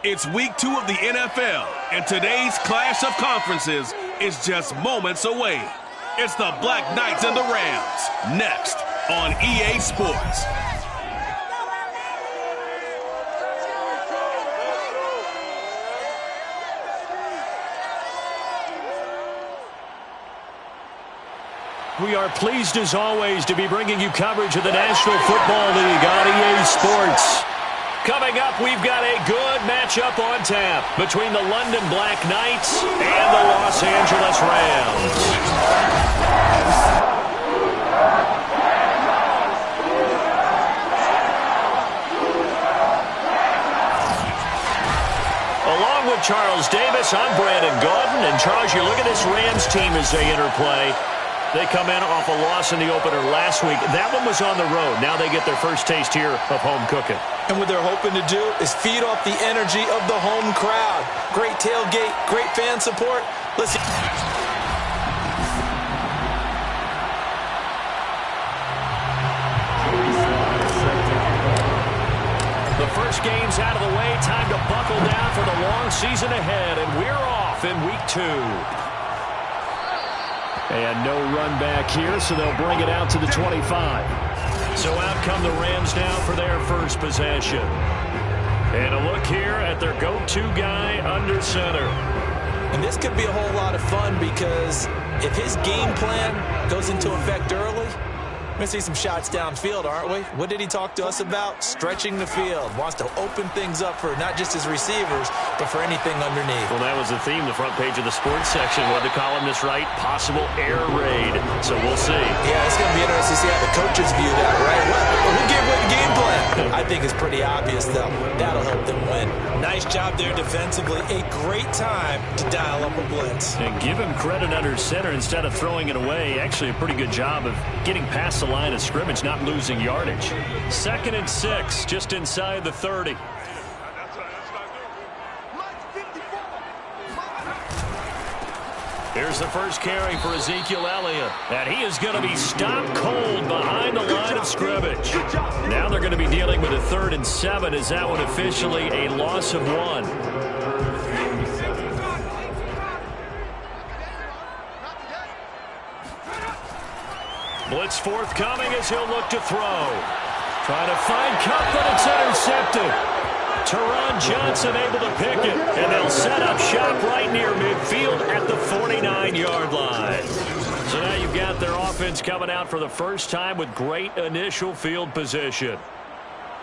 It's week 2 of the NFL, and today's clash of conferences is just moments away. It's the Black Knights and the Rams, next on EA Sports. We are pleased as always to be bringing you coverage of the National Football League on EA Sports. Coming up, we've got a good matchup on tap between the London Black Knights and the Los Angeles Rams. Along with Charles Davis, I'm Brandon Gaudin. And Charles, you look at this Rams team as they interplay. They come in off a loss in the opener last week. That one was on the road. Now they get their first taste here of home cooking. And what they're hoping to do is feed off the energy of the home crowd. Great tailgate, great fan support. Listen. The first game's out of the way. Time to buckle down for the long season ahead. And we're off in week 2. And no run back here, so they'll bring it out to the 25. So out come the Rams now for their first possession. And a look here at their go-to guy under center. And this could be a whole lot of fun because if his game plan goes into effect early, we're going to see some shots downfield, aren't we? What did he talk to us about? Stretching the field. Wants to open things up for not just his receivers, but for anything underneath. Well, that was the theme, the front page of the sports section. What the columnist write? Possible air raid. So we'll see. Yeah, it's going to be interesting to see how the coaches view that, right? Who gave away the game plan? I think it's pretty obvious, though. That'll help them win. Nice job there defensively. A great time to dial up a blitz. And give him credit under center instead of throwing it away. Actually, a pretty good job of getting past the line of scrimmage, not losing yardage. 2nd and 6, just inside the 30. Here's the first carry for Ezekiel Elliott. And he is going to be stopped cold behind the line of scrimmage. Now they're going to be dealing with a 3rd and 7. Is that one officially a loss of 1? Blitz forthcoming as he'll look to throw. Trying to find Kupp, but it's intercepted. Teron Johnson able to pick it, and they'll set up shop right near midfield at the 49-yard line. So now you've got their offense coming out for the first time with great initial field position.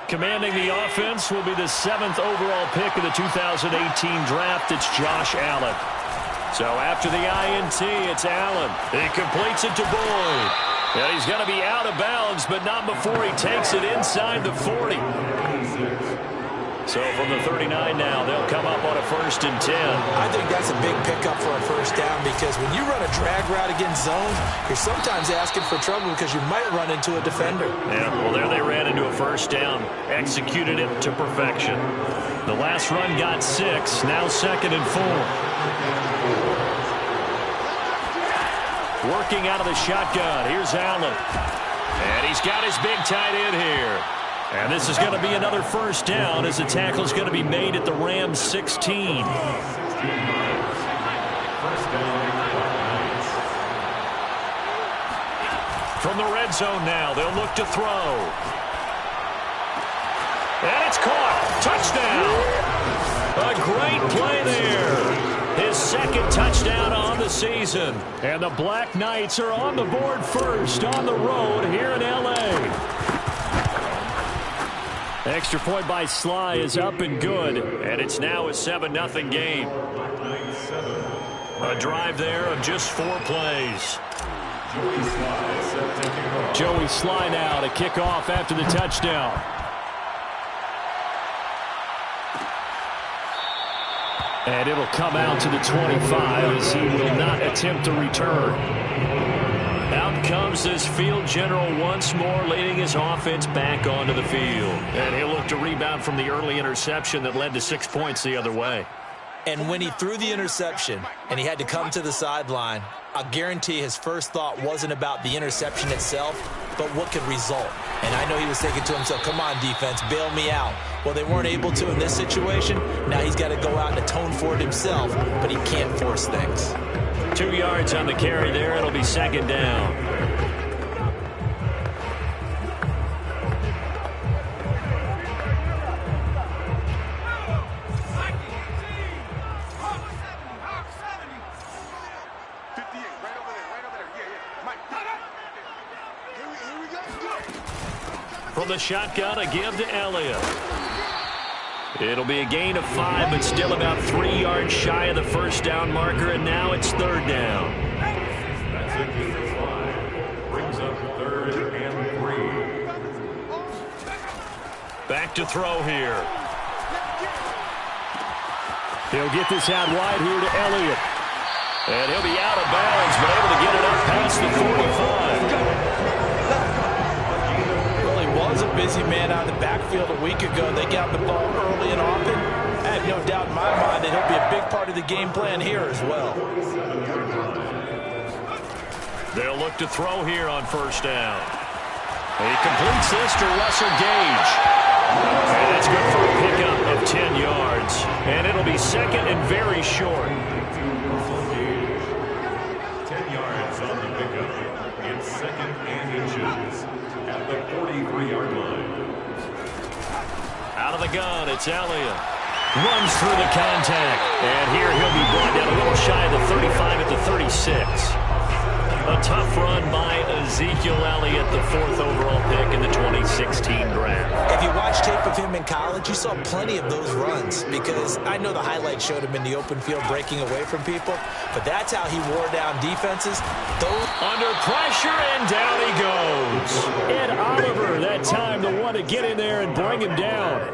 Commanding the offense will be the 7th overall pick of the 2018 draft. It's Josh Allen. So after the INT, it's Allen. He completes it to Boyd. And he's going to be out of bounds, but not before he takes it inside the 40. So from the 39 now, they'll come up on a 1st and 10. I think that's a big pickup for a first down because when you run a drag route against zone, you're sometimes asking for trouble because you might run into a defender. Yeah, well, there they ran into a first down, executed it to perfection. The last run got 6, now 2nd and 4. Working out of the shotgun. Here's Allen. And he's got his big tight end here. And this is going to be another first down as the tackle is going to be made at the Rams 16. From the red zone now, they'll look to throw. And it's caught. Touchdown. A great play there. His 2nd touchdown on the season. And the Black Knights are on the board first on the road here in L.A. Extra point by Sly is up and good. And it's now a 7-0 game. A drive there of just 4 plays. Joey Sly now to kick off after the touchdown. And it'll come out to the 25 as he will not attempt to return. Out comes this field general once more, leading his offense back onto the field. And he'll look to rebound from the early interception that led to 6 points the other way. And when he threw the interception and he had to come to the sideline, I guarantee his first thought wasn't about the interception itself. but what could result. And I know he was thinking to himself, come on, defense, bail me out. Well, they weren't able to in this situation. Now he's got to go out and atone for it himself, but he can't force things. 2 yards on the carry there. It'll be second down. From the shotgun, a give to Elliott. It'll be a gain of 5, but still about 3 yards shy of the first down marker, and now it's third down. That's it. Brings up 3rd and 3. Back to throw here. He'll get this out wide here to Elliott. And he'll be out of bounds, but able to get it up past the 45. Was a busy man out of the backfield a week ago. They got the ball early and often. I have no doubt in my mind that he'll be a big part of the game plan here as well. They'll look to throw here on first down. He completes this to Russell Gage. And that's good for a pickup of 10 yards. And it'll be second and very short. 10 yards on the pickup. It's second and inches. At the 43-yard line. Out of the gun, it's Elliott. Runs through the contact. And here he'll be brought down a little shy of the 35 at the 36. A tough run by Ezekiel Elliott, the 4th overall pick in the 2016 draft. If you watch tape of him in college, you saw plenty of those runs because I know the highlights showed him in the open field breaking away from people, but that's how he wore down defenses. Under pressure, and down he goes. Ed Oliver, that time, the one to get in there and bring him down.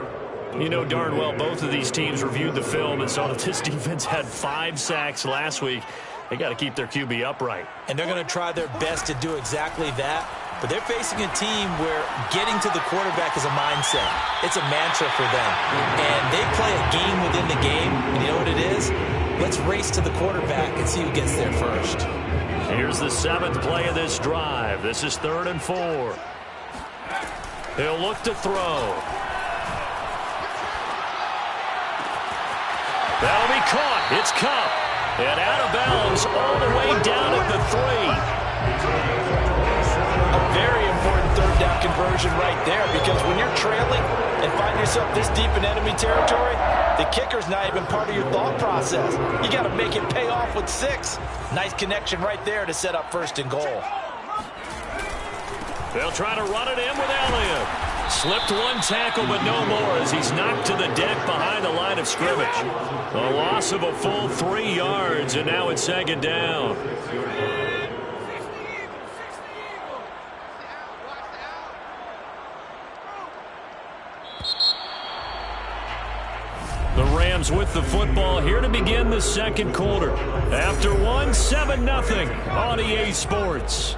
You know darn well both of these teams reviewed the film and saw that this defense had 5 sacks last week. They got to keep their QB upright. And they're going to try their best to do exactly that. But they're facing a team where getting to the quarterback is a mindset. It's a mantra for them. And they play a game within the game. And you know what it is? Let's race to the quarterback and see who gets there first. Here's the 7th play of this drive. This is 3rd and 4. He'll look to throw. That'll be caught. It's Kupp. And out of bounds all the way down at the 3. A very important 3rd down conversion right there because when you're trailing and find yourself this deep in enemy territory, the kicker's not even part of your thought process. You got to make it pay off with 6. Nice connection right there to set up 1st and goal. They'll try to run it in with Elliott. Slipped one tackle, but no more as he's knocked to the deck behind the line of scrimmage. A loss of a full 3 yards, and now it's 2nd down. The Rams with the football here to begin the 2nd quarter. After one, 7-0 on EA Sports.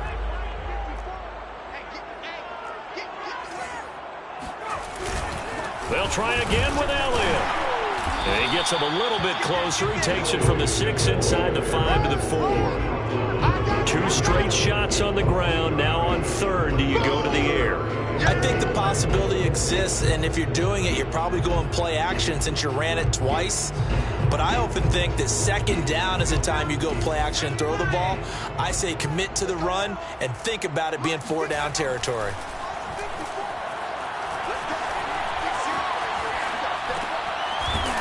They'll try again with Elliott. And he gets him a little bit closer. He takes it from the 6 inside the 5 to the 4. 2 straight shots on the ground. Now on 3rd, do you go to the air? I think the possibility exists, and if you're doing it, you're probably going play action since you ran it twice. But I often think that 2nd down is the time you go play action and throw the ball. I say commit to the run and think about it being 4-down territory.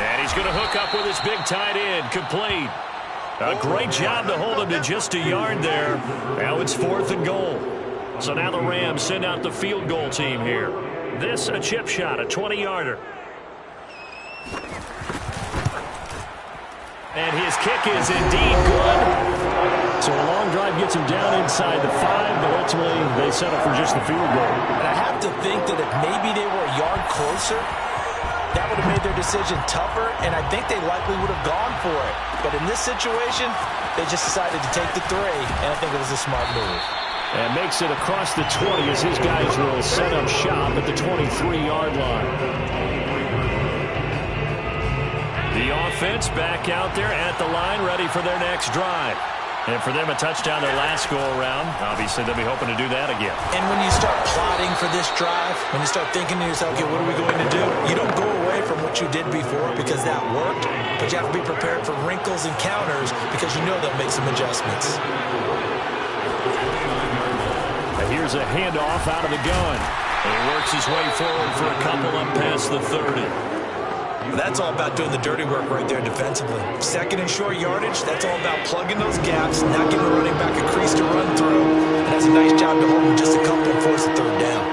And he's going to hook up with his big tight end. Complete. A great job to hold him to just a yard there. Now it's 4th and goal. So now the Rams send out the field goal team here. This a chip shot, a 20-yarder. And his kick is indeed good. So a long drive gets him down inside the 5, but ultimately they settle for just the field goal. And I have to think that if maybe they were a yard closer, that would have made their decision tougher, and I think they likely would have gone for it. But in this situation, they just decided to take the 3, and I think it was a smart move. And makes it across the 20 as his guys will set up shop at the 23-yard line. The offense back out there at the line, ready for their next drive. And for them, a touchdown their last go-around. Obviously, they'll be hoping to do that again. And when you start plotting for this drive, when you start thinking to yourself, okay, what are we going to do? You don't go away from what you did before because that worked, but you have to be prepared for wrinkles and counters because you know they'll make some adjustments. And here's a handoff out of the gun. And he works his way forward for a couple up past the 30. That's all about doing the dirty work right there defensively. Second and short yardage, that's all about plugging those gaps, not giving the running back a crease to run through. And that's a nice job to hold him just a couple and force a third down.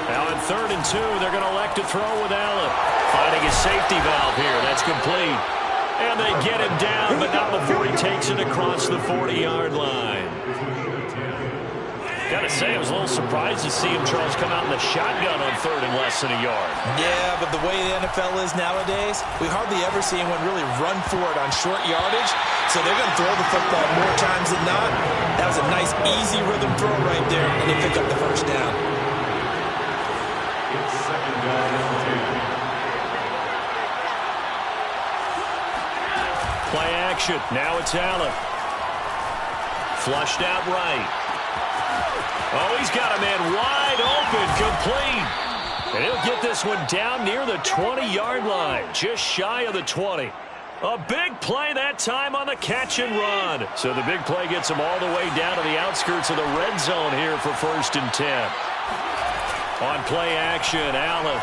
Now in 3rd and 2, they're going to elect to throw with Allen. Finding his safety valve here. That's complete. And they get him down, but not before he takes it across the 40-yard line. Got to say, I was a little surprised to see him, Charles, come out in the shotgun on 3rd and less than a yard. Yeah, but the way the NFL is nowadays, we hardly ever see anyone really run for it on short yardage. So they're going to throw the football more times than not. That was a nice, easy rhythm throw right there, and they pick up the first down. It's 2nd down and 10. Play action. Now it's Allen. Flushed out right. Oh, he's got a man wide open, complete. And he'll get this one down near the 20-yard line, just shy of the 20. A big play that time on the catch and run. So the big play gets him all the way down to the outskirts of the red zone here for 1st and 10. On play action, Allen.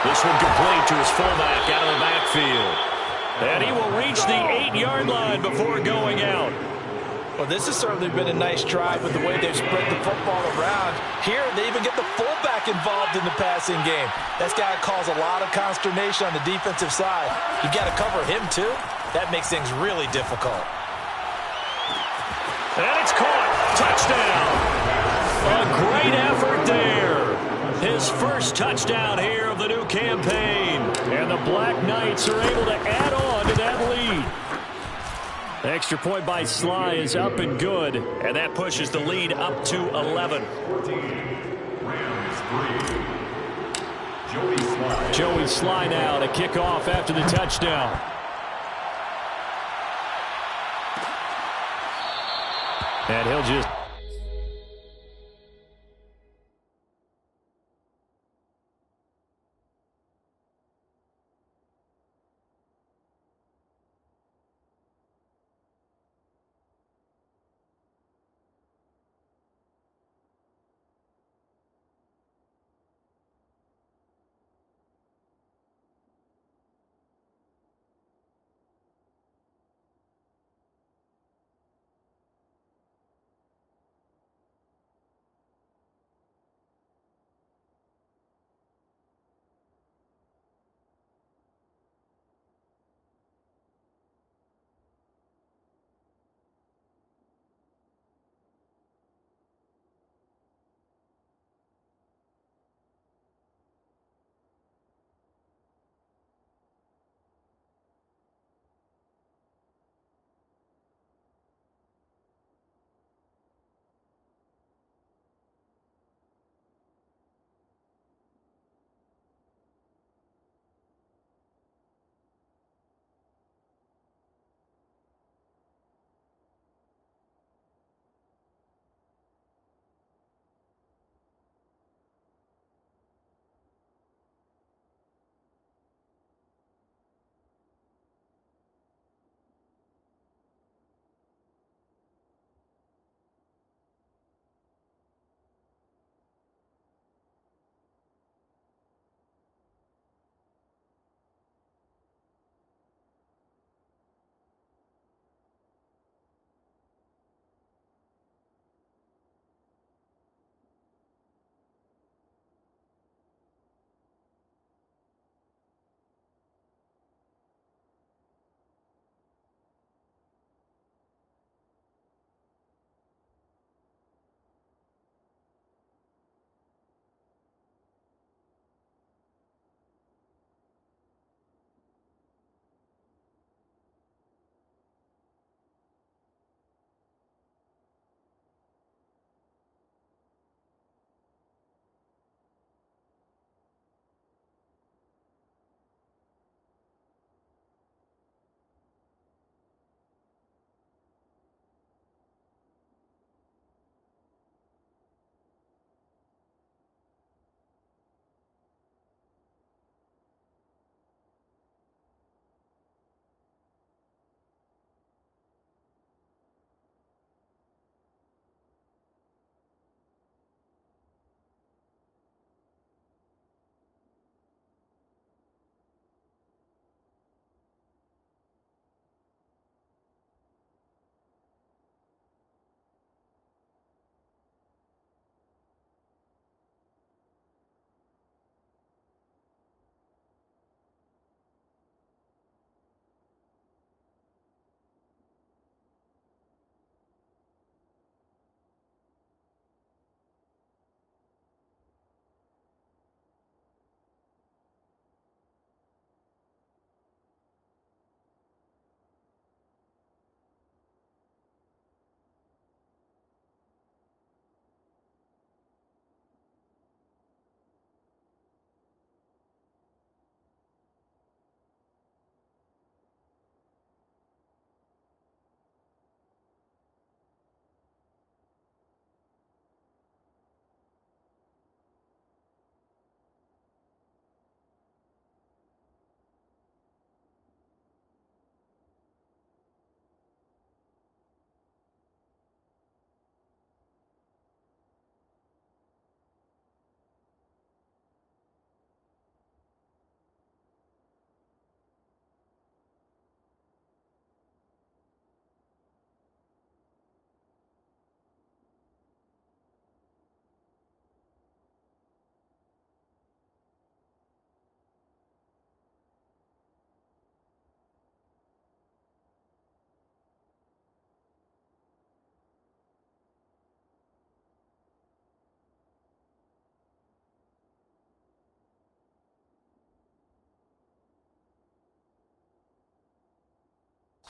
This one complete to his fullback out of the backfield. And he will reach the 8-yard line before going out. Well, this has certainly been a nice drive with the way they've spread the football around. Here, they even get the fullback involved in the passing game. That's got to cause a lot of consternation on the defensive side. You've got to cover him, too. That makes things really difficult. And it's caught. Touchdown. A great effort there. His first touchdown here of the new campaign. And the Black Knights are able to add on to that lead. The extra point by Sly is up and good, and that pushes the lead up to 11. 14, Rams 3. Joey Sly. Joey Sly now to kick off after the touchdown. And he'll just...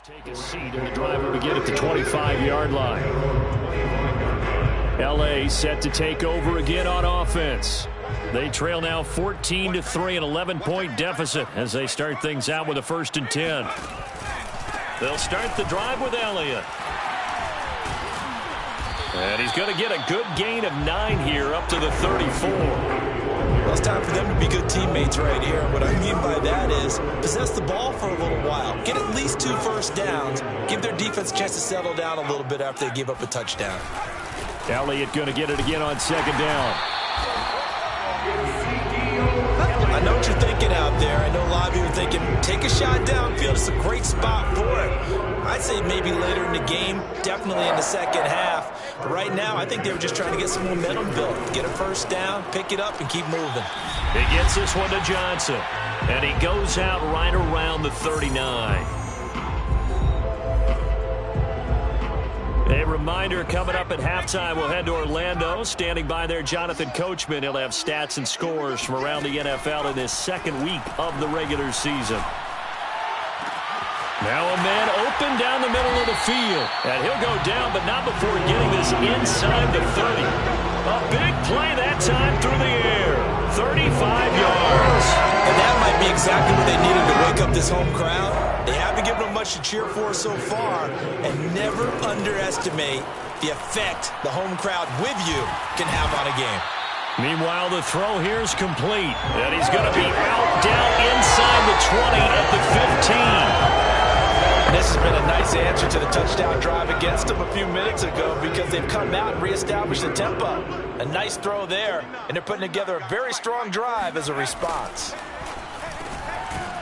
Take a seat, and the drive will begin at the 25-yard line. L.A. set to take over again on offense. They trail now 14-3, an 11-point deficit as they start things out with a 1st and 10. They'll start the drive with Elliott. And he's going to get a good gain of 9 here up to the 34. Well, it's time for them to be good teammates right here. What I mean by that is possess the ball for a little while. Get at least 2 first downs. Give their defense a chance to settle down a little bit after they give up a touchdown. Elliott going to get it again on 2nd down. I know what you're thinking out there. I know a lot of you are thinking, take a shot downfield. It's a great spot for it. I'd say maybe later in the game, definitely in the second half. But right now, I think they were just trying to get some momentum built. Get a first down, pick it up, and keep moving. He gets this one to Johnson. And he goes out right around the 39. A reminder, coming up at halftime, we'll head to Orlando. Standing by there, Jonathan Coachman. He'll have stats and scores from around the NFL in this 2nd week of the regular season. Now a man open down the middle of the field. And he'll go down, but not before getting this inside the 30. A big play that time through the air. 35 yards. And that might be exactly what they needed to wake up this home crowd. They haven't given them much to cheer for so far. And never underestimate the effect the home crowd with you can have on a game. Meanwhile, the throw here is complete. And he's going to be out down inside the 20 at the 15. This has been a nice answer to the touchdown drive against them a few minutes ago because they've come out and reestablished the tempo. A nice throw there, and they're putting together a very strong drive as a response.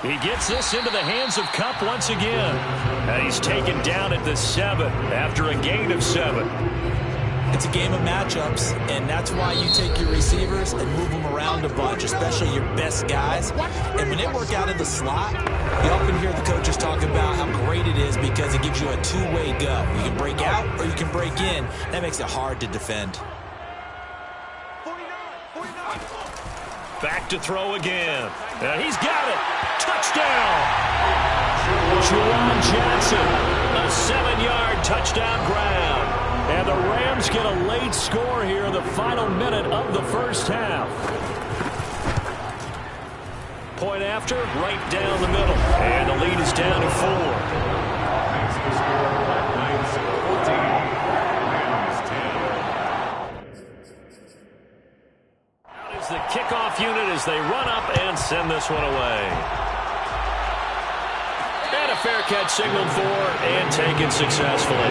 He gets this into the hands of Kupp once again. And he's taken down at the 7 after a gain of 7. It's a game of matchups, and that's why you take your receivers and move them around a bunch, especially your best guys. And when they work out in the slot, you often hear the coaches talk about how great it is because it gives you a two-way go. You can break out or you can break in. That makes it hard to defend. Back to throw again. And he's got it. Touchdown. Juwan Johnson, a 7-yard touchdown grab. And the Rams get a late score here in the final minute of the first half. Point after, right down the middle. And the lead is down to 4. That's the score. Knights 14, Rams 10. Out is the kickoff unit as they run up and send this one away. And a fair catch signaled for and taken successfully.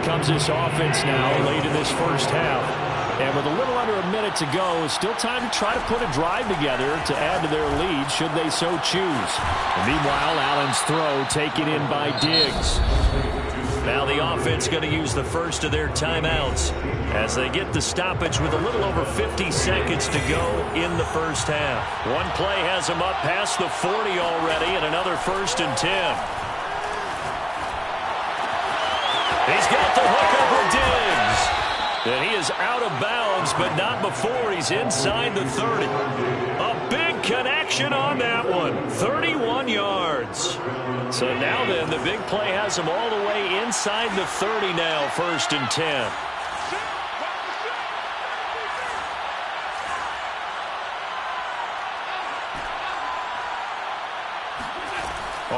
Comes this offense now late in this first half. And with a little under a minute to go, still time to try to put a drive together to add to their lead should they so choose. And meanwhile, Allen's throw taken in by Diggs. Now the offense going to use the first of their timeouts as they get the stoppage with a little over 50 seconds to go in the first half. One play has them up past the 40 already and another 1st and 10. He's got the hook over Diggs. And he is out of bounds, but not before he's inside the 30. A big connection on that one. 31 yards. So now then, the big play has him all the way inside the 30 now, 1st and 10.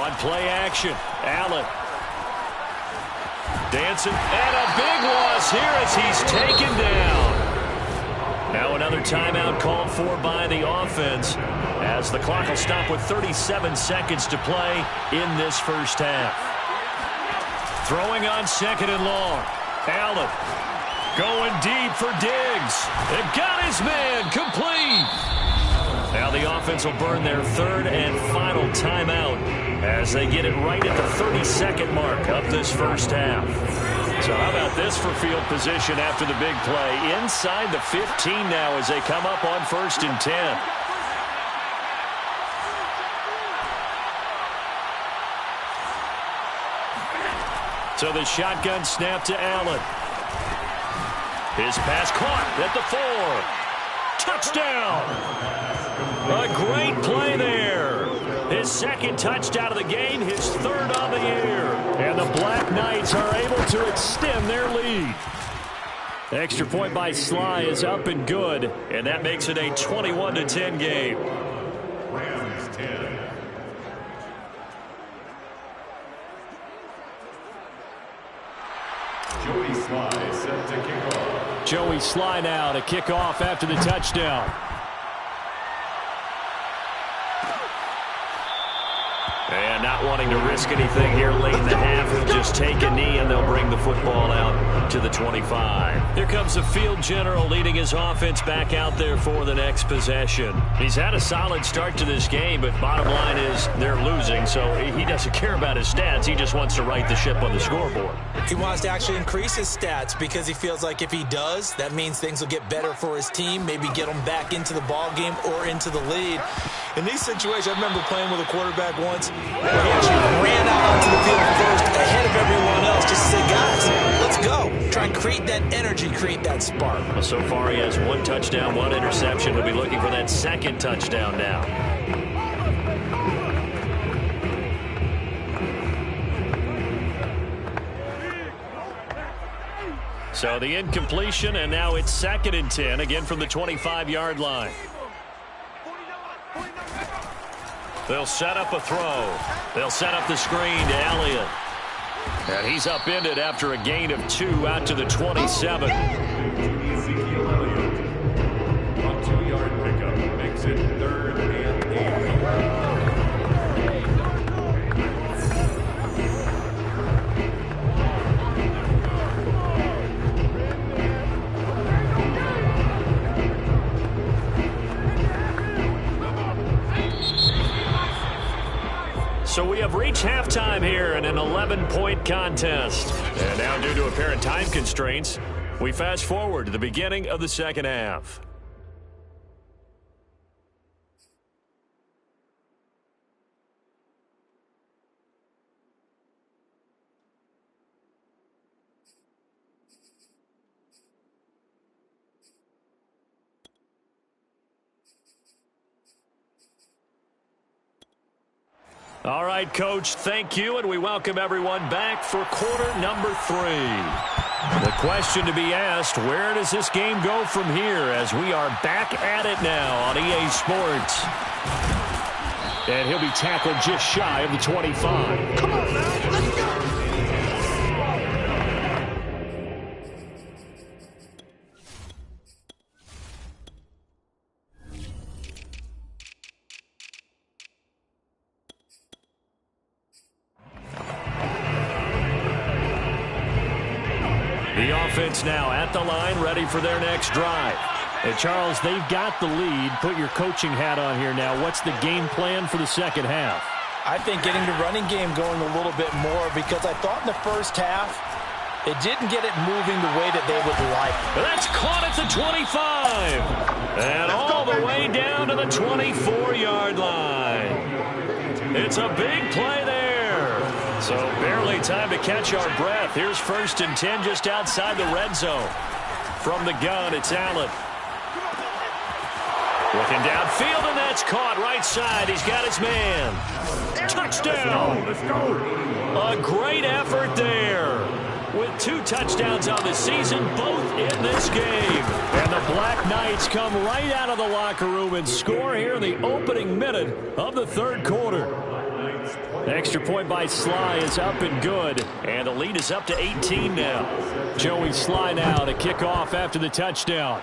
On play action, Allen. Dancing, and a big loss here as he's taken down. Now another timeout called for by the offense as the clock will stop with 37 seconds to play in this first half. Throwing on 2nd and long. Allen going deep for Diggs. It got his man complete. Now the offense will burn their 3rd and final timeout as they get it right at the 32nd mark of this first half. So how about this for field position after the big play? Inside the 15 now as they come up on 1st and 10. So the shotgun snap to Allen. His pass caught at the 4. Touchdown! A great play there. His 2nd touchdown of the game, his 3rd on the year. And the Black Knights are able to extend their lead. The extra point by Sly is up and good, and that makes it a 21-10 game. Rams 10. Joey Sly set to kick off. Joey Sly now to kick off after the touchdown. And not wanting to risk anything here late in the half, he'll just take a knee and they'll bring the football out to the 25. Here comes the field general leading his offense back out there for the next possession. He's had a solid start to this game, but bottom line is they're losing, so he doesn't care about his stats. He just wants to right the ship on the scoreboard. He wants to actually increase his stats because he feels like if he does, that means things will get better for his team, maybe get them back into the ball game or into the lead. In these situations, I remember playing with a quarterback once where he actually ran out onto the field first ahead of everyone else just to say, guys, let's go. Try and create that energy, create that spark. Well, so far he has 1 touchdown, 1 interception. He'll be looking for that 2nd touchdown now. So the incompletion, and now it's 2nd and 10, again from the 25-yard line. They'll set up a throw. They'll set up the screen to Elliott. And he's upended after a gain of 2 out to the 27. Ezekiel Elliott. A 2-yard pickup makes it 3rd and 8. So we have reached halftime here in an 11-point contest. And now, due to apparent time constraints, we fast forward to the beginning of the second half. All right, Coach, thank you, and we welcome everyone back for quarter number 3. The question to be asked, where does this game go from here as we are back at it now on EA Sports? And he'll be tackled just shy of the 25. Come on now, let's go! The offense now at the line, ready for their next drive. And Charles, they've got the lead. Put your coaching hat on here now. What's the game plan for the second half? I think getting the running game going a little bit more because I thought in the first half it didn't get it moving the way that they would like. That's caught at the 25. And all the way down to the 24-yard line. It's a big play there. So barely time to catch our breath. Here's 1st and 10 just outside the red zone. From the gun, it's Allen. Looking downfield, and that's caught right side. He's got his man. Touchdown. Let's go. A great effort there. With 2 touchdowns on the season, both in this game. And the Black Knights come right out of the locker room and score here in the opening minute of the 3rd quarter. The extra point by Sly is up and good. And the lead is up to 18 now. Joey Sly now to kick off after the touchdown.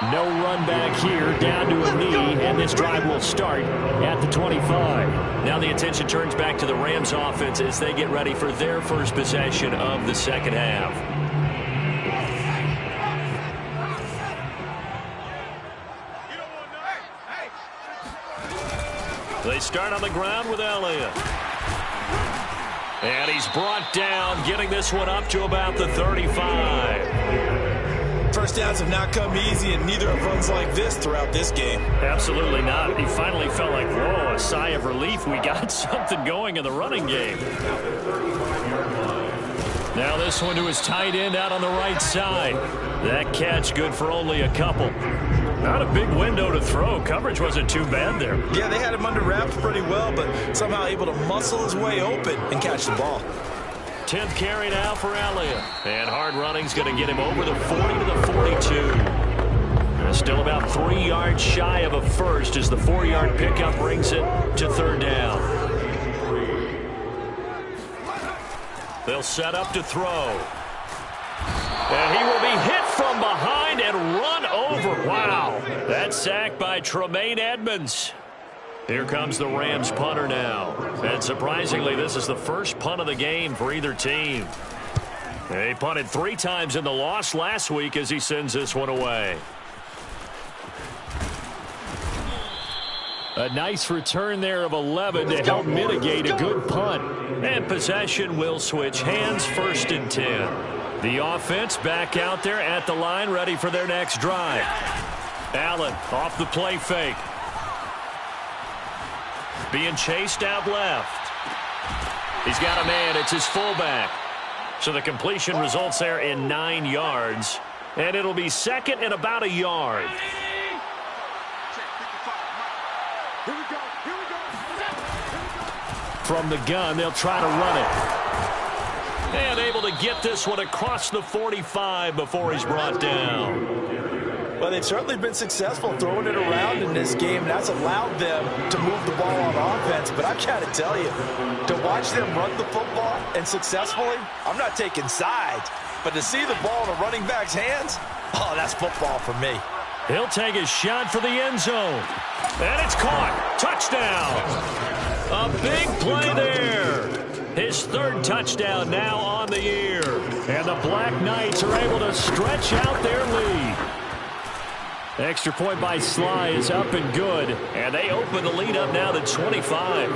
No run back here, down to a knee, and this drive will start at the 25. Now the attention turns back to the Rams offense as they get ready for their first possession of the second half. They start on the ground with Elliott. And he's brought down, getting this one up to about the 35. First downs have not come easy, and neither have runs like this throughout this game. Absolutely not. He finally felt like, whoa, a sigh of relief. We got something going in the running game. Now this one to his tight end out on the right side. That catch good for only a couple. Not a big window to throw. Coverage wasn't too bad there. Yeah, they had him under wraps pretty well, but somehow able to muscle his way open and catch the ball. 10th carry now for Elliott. And hard running's going to get him over the 40 to the 42. They're still about 3 yards shy of a first as the 4-yard pickup brings it to third down. They'll set up to throw. And he will be hit from behind and run over. Wow. That's sacked by Tremaine Edmonds. Here comes the Rams punter now. And surprisingly, this is the first punt of the game for either team. They punted 3 times in the loss last week as he sends this one away. A nice return there of 11 to help mitigate a good punt. And possession will switch hands, 1st and 10. The offense back out there at the line, ready for their next drive. Allen off the play fake. Being chased out left. He's got a man. It's his fullback. So the completion results there in 9 yards. And it'll be second and about a yard. From the gun, they'll try to run it. And able to get this one across the 45 before he's brought down. Well, they've certainly been successful throwing it around in this game, and that's allowed them to move the ball on offense. But I've got to tell you, to watch them run the football and successfully, I'm not taking sides, but to see the ball in a running back's hands, oh, that's football for me. He'll take a shot for the end zone. And it's caught. Touchdown. A big play there. His 3rd touchdown now on the year. And the Black Knights are able to stretch out their lead. Extra point by Sly is up and good. And they open the lead up now to 25.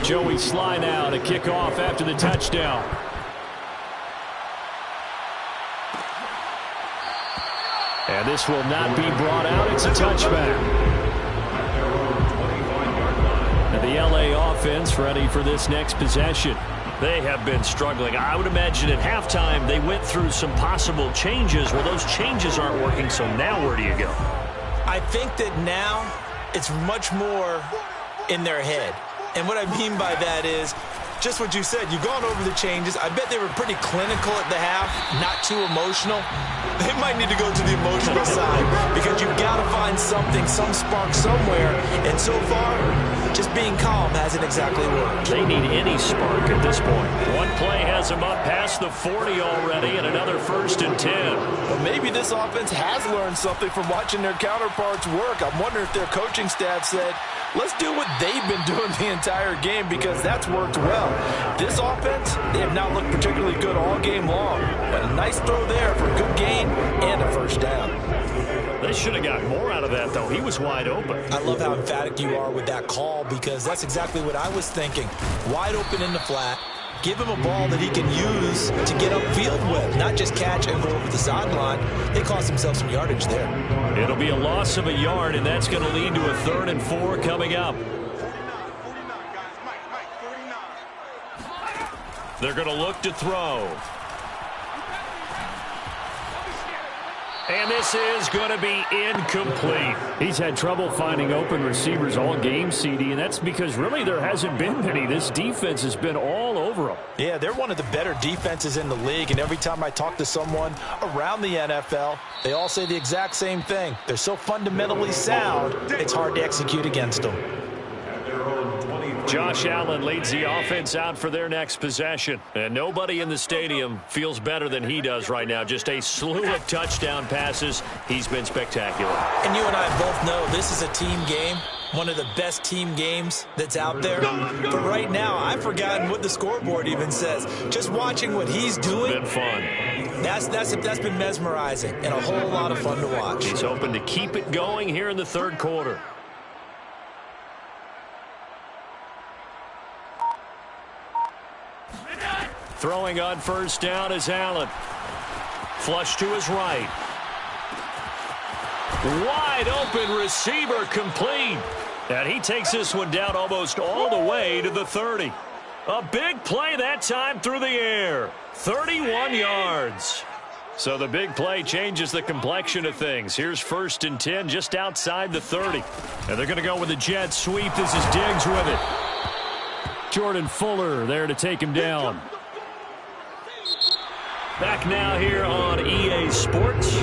Joey Sly now to kick off after the touchdown. And this will not be brought out. It's a touchback. And the LA offense ready for this next possession. They have been struggling. I would imagine at halftime they went through some possible changes. Well, those changes aren't working, so now where do you go? I think that now it's much more in their head. And what I mean by that is just what you said. You've gone over the changes. I bet they were pretty clinical at the half, not too emotional. They might need to go to the emotional side because you've got to find something, some spark somewhere. And so far, just being calm hasn't exactly worked. They need any spark at this point. One play has them up past the 40 already and another 1st and 10. But maybe this offense has learned something from watching their counterparts work. I'm wondering if their coaching staff said, let's do what they've been doing the entire game because that's worked well. This offense, they have not looked particularly good all game long. But a nice throw there for good gain and a 1st down. They should have got more out of that, though. He was wide open. I love how emphatic you are with that call because that's exactly what I was thinking. Wide open in the flat. Give him a ball that he can use to get upfield with, not just catch and go over the sideline. They cost themselves some yardage there. It'll be a loss of a yard, and that's going to lead to a 3rd and 4 coming up. They're going to look to throw. And this is going to be incomplete. He's had trouble finding open receivers all game, CD, and that's because really there hasn't been many. This defense has been all over them. Yeah, they're one of the better defenses in the league, and every time I talk to someone around the NFL, they all say the exact same thing. They're so fundamentally sound, it's hard to execute against them. At their own 23 Josh Allen leads the offense out for their next possession. And nobody in the stadium feels better than he does right now. Just a slew of touchdown passes. He's been spectacular. And you and I both know this is a team game. One of the best team games that's out there. But right now, I've forgotten what the scoreboard even says. Just watching what he's doing. Been fun. That's been mesmerizing and a whole lot of fun to watch. He's hoping to keep it going here in the third quarter. Throwing on first down is Allen. Flush to his right. Wide open receiver complete. And he takes this one down almost all the way to the 30. A big play that time through the air. 31 yards. So the big play changes the complexion of things. Here's 1st and 10 just outside the 30. And they're going to go with a jet sweep. This is Diggs with it. Jordan Fuller there to take him down. Back now here on EA Sports.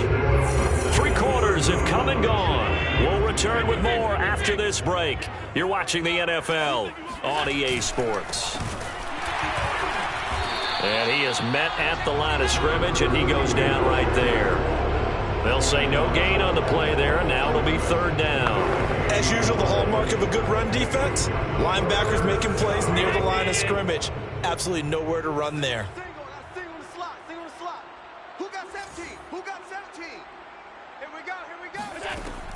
3 quarters have come and gone. We'll return with more after this break. You're watching the NFL on EA Sports. And he is met at the line of scrimmage, and he goes down right there. They'll say no gain on the play there, and now it'll be 3rd down. As usual, the hallmark of a good run defense, linebackers making plays near the line of scrimmage. Absolutely nowhere to run there.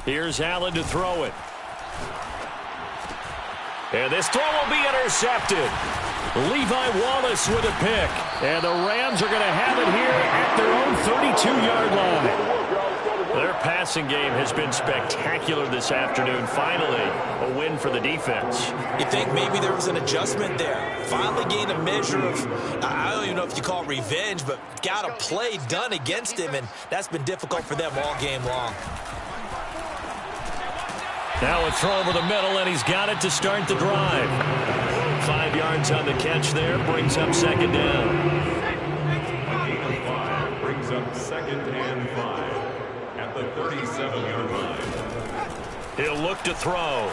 Here's Allen to throw it. And this throw will be intercepted. Levi Wallace with a pick. And the Rams are going to have it here at their own 32-yard line. Their passing game has been spectacular this afternoon. Finally, a win for the defense. You think maybe there was an adjustment there. Finally gained a measure of, I don't even know if you call it revenge, but got a play done against him, and that's been difficult for them all game long. Now a throw over the middle, and he's got it to start the drive. 5 yards on the catch there, brings up 2nd down. Brings up 2nd and 5 at the 37-yard line. He'll look to throw.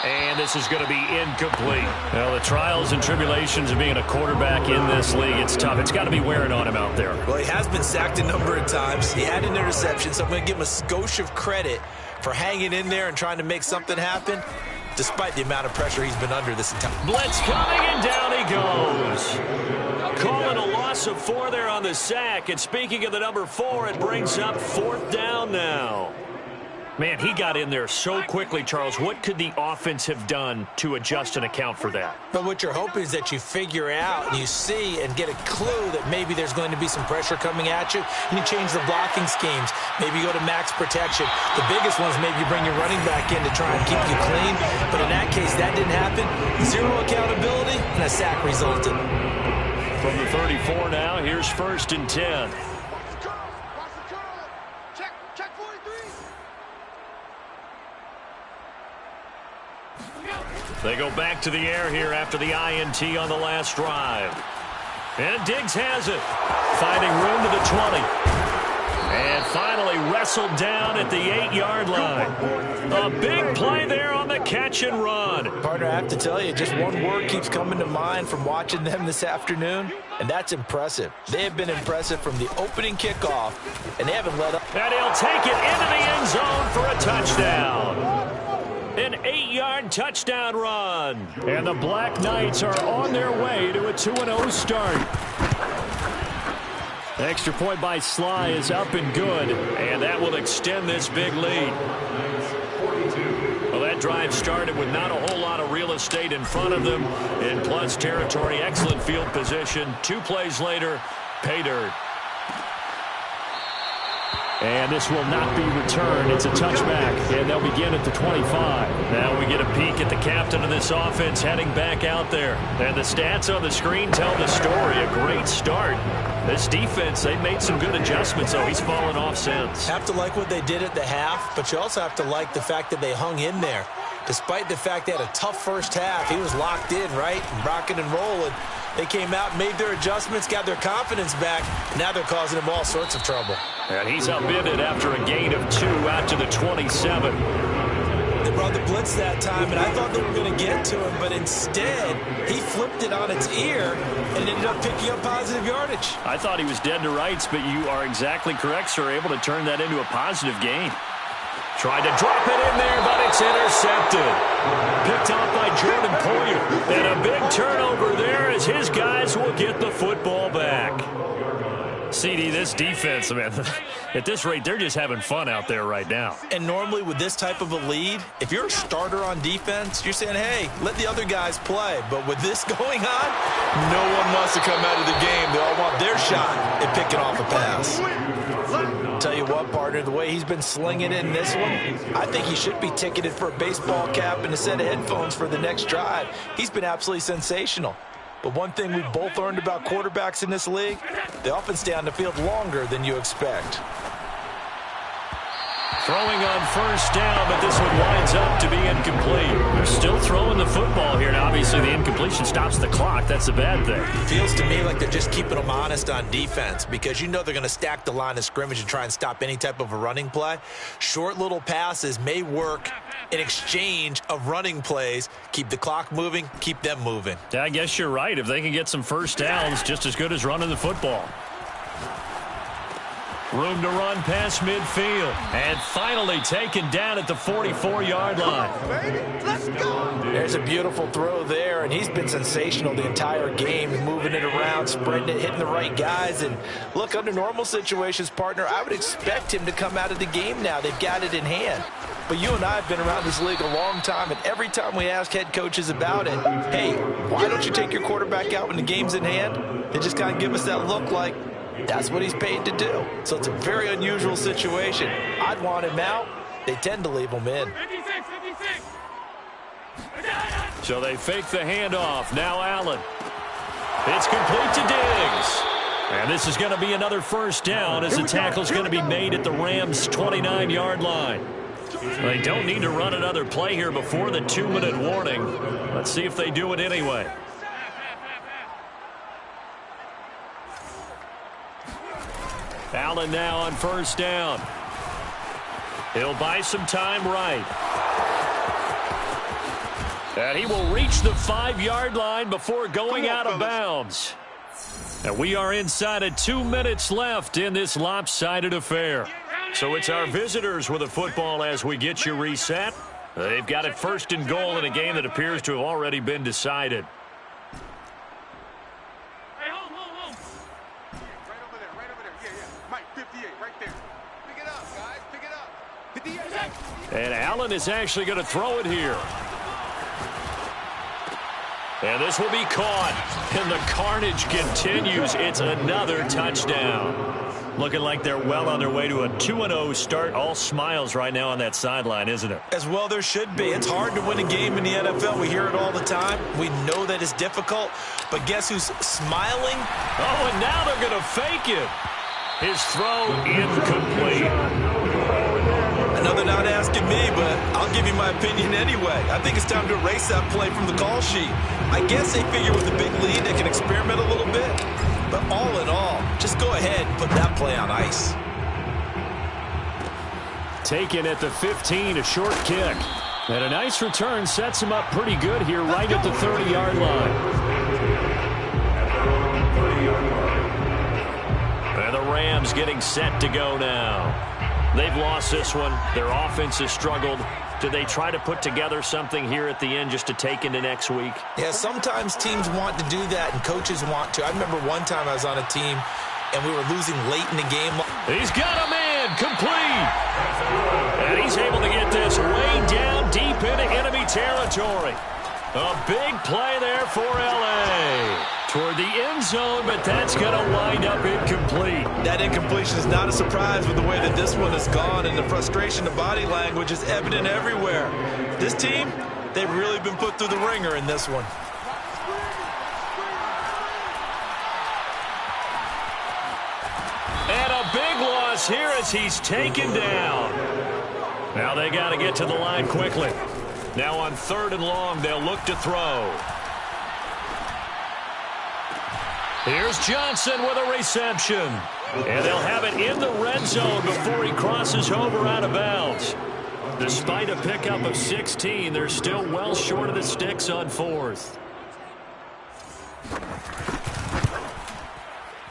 And this is going to be incomplete. Well, the trials and tribulations of being a quarterback in this league, it's tough. It's got to be wearing on him out there. Well, he has been sacked a number of times. He had an interception, so I'm going to give him a skosh of credit for hanging in there and trying to make something happen, despite the amount of pressure he's been under this entire. Blitz coming, and down he goes. Calling a loss of 4 there on the sack. And speaking of the number 4, it brings up 4th down now. Man, he got in there so quickly, Charles. What could the offense have done to adjust and account for that? But what you're hoping is that you figure out and you see and get a clue that maybe there's going to be some pressure coming at you, and you change the blocking schemes. Maybe you go to max protection. The biggest one is maybe you bring your running back in to try and keep you clean. But in that case, that didn't happen. 0 accountability, and a sack resulted. From the 34 now, here's 1st and 10. They go back to the air here after the INT on the last drive. And Diggs has it. Finding room to the 20. And finally wrestled down at the 8-yard line. A big play there on the catch and run. Partner, I have to tell you, just one word keeps coming to mind from watching them this afternoon, and that's impressive. They have been impressive from the opening kickoff, and they haven't let up. And he'll take it into the end zone for a touchdown. An 8-yard touchdown run. And the Black Knights are on their way to a 2-0 start. The extra point by Sly is up and good, and that will extend this big lead. Well, that drive started with not a whole lot of real estate in front of them. In plus territory, excellent field position. 2 plays later, pay dirt. And this will not be returned. It's a touchback, and they'll begin at the 25. Now we get a peek at the captain of this offense heading back out there. And the stats on the screen tell the story. A great start. This defense, they've made some good adjustments, so he's fallen off since. Have to like what they did at the half, but you also have to like the fact that they hung in there. Despite the fact they had a tough first half, he was locked in, right, and rocking and rolling. They came out, made their adjustments, got their confidence back. Now they're causing him all sorts of trouble. And he's upended after a gain of 2 out to the 27. They brought the blitz that time, and I thought they were going to get to him, but instead, he flipped it on its ear and ended up picking up positive yardage. I thought he was dead to rights, but you are exactly correct, sir. Able to turn that into a positive gain. Tried to drop it in there, but it's intercepted. Picked off by Jordan Poyer. And a big turnover there as his guys will get the football back. CD, this defense, man, at this rate, they're just having fun out there right now. And normally with this type of a lead, if you're a starter on defense, you're saying, hey, let the other guys play. But with this going on, no one wants to come out of the game. They all want their shot at picking off a pass. Tell you what, partner, the way he's been slinging it in this one, I think he should be ticketed for a baseball cap and a set of headphones for the next drive. He's been absolutely sensational. But one thing we've both learned about quarterbacks in this league, they often stay on the field longer than you expect. Throwing on first down, but this one winds up to be incomplete. They're still throwing the football here, and obviously the incompletion stops the clock. That's a bad thing. Feels to me like they're just keeping them honest on defense because you know they're going to stack the line of scrimmage and try and stop any type of a running play. Short little passes may work in exchange of running plays. Keep the clock moving, keep them moving. Yeah, I guess you're right. If they can get some first downs, just as good as running the football. Room to run past midfield. And finally taken down at the 44-yard line. Let's go. There's a beautiful throw there, and he's been sensational the entire game, moving it around, spreading it, hitting the right guys. And look, under normal situations, partner, I would expect him to come out of the game now. They've got it in hand. But you and I have been around this league a long time, and every time we ask head coaches about it, hey, why don't you take your quarterback out when the game's in hand? They just kind of give us that look like, that's what he's paid to do. So it's a very unusual situation. I'd want him out. They tend to leave him in. So they fake the handoff. Now Allen. It's complete to Diggs. And this is going to be another first down as the tackle's going to be made at the Rams' 29-yard line. They don't need to run another play here before the 2-minute warning. Let's see if they do it anyway. Allen now on first down. He'll buy some time right. And he will reach the 5-yard line before going out of bounds. And we are inside of 2 minutes left in this lopsided affair. So it's our visitors with the football as we get you reset. They've got it first and goal in a game that appears to have already been decided. And Allen is actually going to throw it here. And this will be caught. And the carnage continues. It's another touchdown. Looking like they're well on their way to a 2-0 start. All smiles right now on that sideline, isn't it? As well there should be. It's hard to win a game in the NFL. We hear it all the time. We know that it's difficult. But guess who's smiling? Oh, and now they're going to fake it. His throw incomplete. Another not asking me, but I'll give you my opinion anyway. I think it's time to erase that play from the call sheet. I guess they figure with a big lead they can experiment a little bit. But all in all, just go ahead and put that play on ice. Taken at the 15, a short kick. And a nice return sets him up pretty good here right at the 30-yard line. And the Rams getting set to go now. They've lost this one. Their offense has struggled. Do they try to put together something here at the end just to take into next week? Yeah, sometimes teams want to do that and coaches want to. I remember one time I was on a team and we were losing late in the game. He's got a man complete. And he's able to get this way down deep into enemy territory. A big play there for L.A. Toward the end zone, but that's going to wind up incomplete. That incompletion is not a surprise with the way that this one has gone, and the frustration, the body language is evident everywhere. This team, they've really been put through the ringer in this one. And a big loss here as he's taken down. Now they got to get to the line quickly. Now on 3rd and long, they'll look to throw. Here's Johnson with a reception. And they'll have it in the red zone before he crosses over out of bounds. Despite a pickup of 16, they're still well short of the sticks on 4th.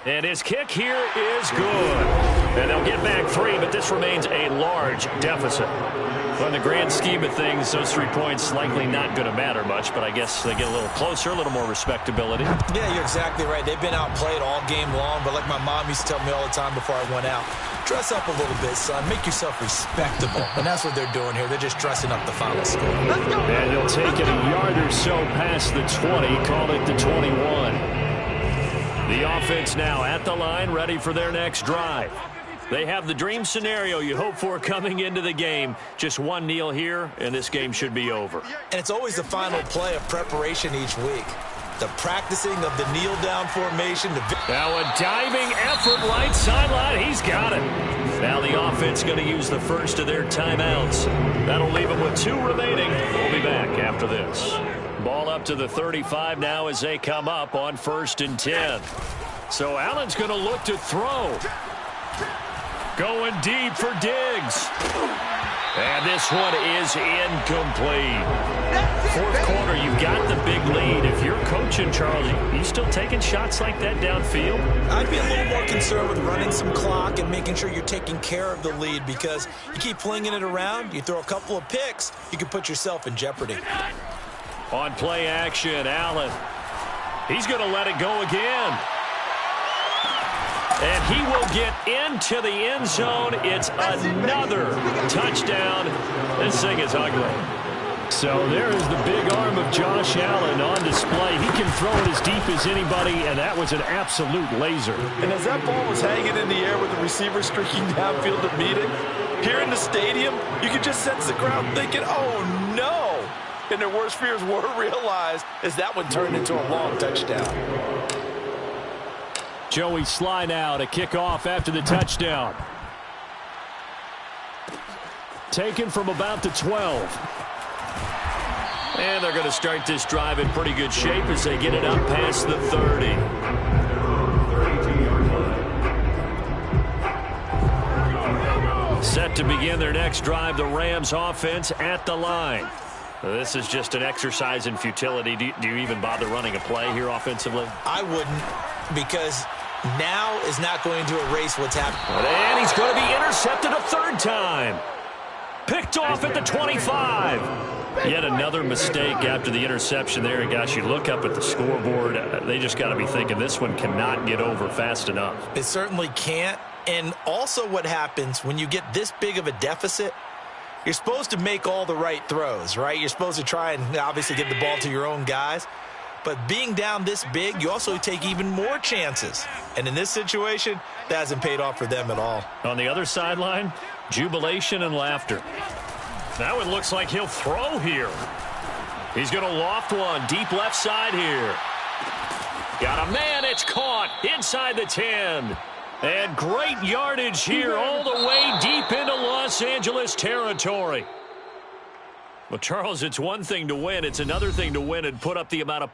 And his kick here is good. And they'll get back 3, but this remains a large deficit. Well, in the grand scheme of things, those 3 points likely not going to matter much, but I guess they get a little closer, a little more respectability. Yeah, you're exactly right. They've been outplayed all game long, but like my mom used to tell me all the time before I went out, dress up a little bit, son. Make yourself respectable. And that's what they're doing here. They're just dressing up the final score. And they'll take it a yard or so past the 20, call it the 21. The offense now at the line, ready for their next drive. They have the dream scenario you hope for coming into the game. Just one kneel here, and this game should be over. And it's always the final play of preparation each week. The practicing of the kneel-down formation. Now a diving effort right sideline. He's got it. Now the offense going to use the first of their timeouts. That'll leave them with 2 remaining. We'll be back after this. Ball up to the 35 now as they come up on 1st and 10. So Allen's going to look to throw. Going deep for Diggs. And this one is incomplete. 4th quarter, you've got the big lead. If you're coaching, Charles, you still taking shots like that downfield? I'd be a little more concerned with running some clock and making sure you're taking care of the lead, because you keep flinging it around, you throw a couple of picks, you can put yourself in jeopardy. On play action, Allen. He's going to let it go again. And he will get into the end zone. It's another touchdown. This thing is ugly. So there is the big arm of Josh Allen on display. He can throw it as deep as anybody, and that was an absolute laser. And as that ball was hanging in the air with the receiver streaking downfield to meet it, here in the stadium, you could just sense the crowd thinking, oh, no. And their worst fears were realized as that one turned into a long touchdown. Joey Sly now to kick off after the touchdown. Taken from about the 12. And they're going to start this drive in pretty good shape as they get it up past the 30. Set to begin their next drive, the Rams offense at the line. This is just an exercise in futility. Do you even bother running a play here offensively? I wouldn't, because now is not going to erase what's happening. And he's going to be intercepted a 3rd time. Picked off at the 25. Yet another mistake after the interception there. And gosh, you look up at the scoreboard, they just got to be thinking this one cannot get over fast enough. It certainly can't. And also what happens when you get this big of a deficit, you're supposed to make all the right throws, right? You're supposed to try and obviously get the ball to your own guys. But being down this big, you also take even more chances. And in this situation, that hasn't paid off for them at all. On the other sideline, jubilation and laughter. Now it looks like he'll throw here. He's going to loft one deep left side here. Got a man, it's caught inside the 10. And great yardage here all the way deep into Los Angeles territory. Well, Charles, it's one thing to win. It's another thing to win and put up the amount of points